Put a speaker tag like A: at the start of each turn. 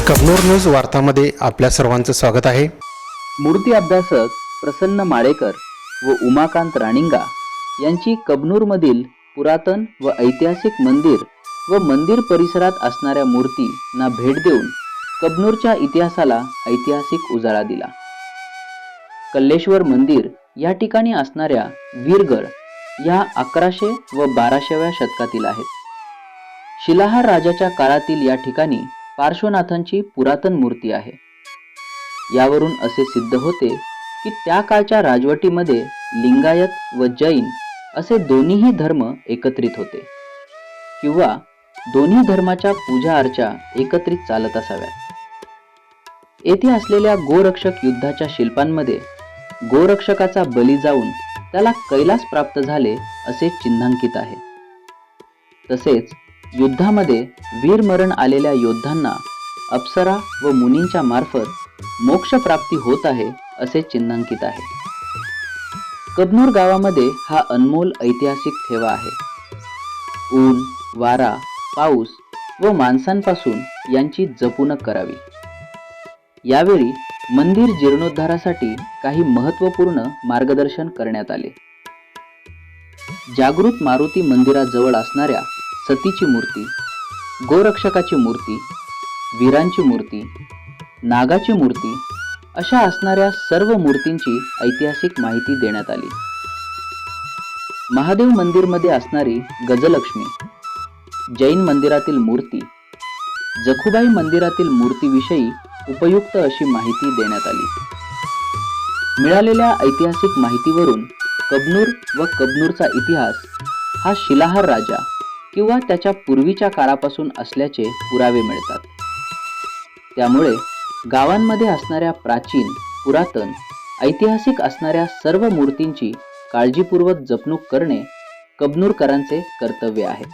A: Kabnur news वार्तामध्ये आपल्या सर्वांचं स्वागत आहे।
B: मूर्ती अभ्यासक प्रसन्न माळेकर व उमाकांत राणिंगा यांची कबनूरमधील पुरातन व ऐतिहासिक मंदिर व मंदिर परिसरात असणाऱ्या मूर्तींना भेट देऊन कबनूरच्या इतिहासाला ऐतिहासिक उजाळा दिला। कल्लेश्वर मंदिर या ठिकाणी असणाऱ्या वीरगड या 1100 व 1200व्या शतकातील आहेत। शिलाहार राजाच्या काळातील या ठिकाणी पार्श्वनाथांची पुरातन मूर्ती आहे। यावरून असे सिद्ध होते की त्या काळच्या राजवटीमध्ये लिंगायत व जैन असे दोन्हीही धर्म एकत्रित होते किंवा दोन्ही धर्माच्या पूजा अर्चा एकत्रित चालत असाव्यात। येथे असलेल्या गोरक्षक युद्धाच्या शिल्पांमध्ये गोरक्षकाचा बली जाऊन त्याला कैलास प्राप्त झाले असे चिन्हांकित आहे। तसेच युद्धामध्ये वीरमरण आलेल्या योद्धांना अप्सरा व मुनींच्या मार्फत मोक्ष प्राप्ती होत आहे असे चिन्हांकित आहे। कबनूर गावामध्ये हा अनमोल ऐतिहासिक ठेवा आहे। ऊन, वारा, पाऊस व माणसांपासून यांची जपूनक करावी। यावेळी मंदिर जीर्णोद्धारासाठी काही महत्त्वपूर्ण मार्गदर्शन करण्यात आले। जागृत मारुती मंदिराजवळ असणाऱ्या सतीची मूर्ती, गोरक्षकाची मूर्ती, वीरांची मूर्ती, नागाची मूर्ती अशा असणाऱ्या सर्व मूर्तींची ऐतिहासिक माहिती देण्यात आली। महादेव मंदिरमध्ये असणारी गजलक्ष्मी, जैन मंदिरातील मूर्ती, जखुबाई मंदिरातील मूर्तीविषयी उपयुक्त अशी माहिती देण्यात आली। मिळालेल्या ऐतिहासिक माहितीवरून कबनूर व कबनूरचा इतिहास हा शिलाहार राजा किंवा त्याच्या पूर्वीच्या काळापासून असल्याचे पुरावे मिळतात। त्यामुळे गावांमध्ये असणाऱ्या प्राचीन, पुरातन, ऐतिहासिक असणाऱ्या सर्व मूर्तींची काळजीपूर्वक जपणूक करणे कबनूरकरांचे कर्तव्य आहे।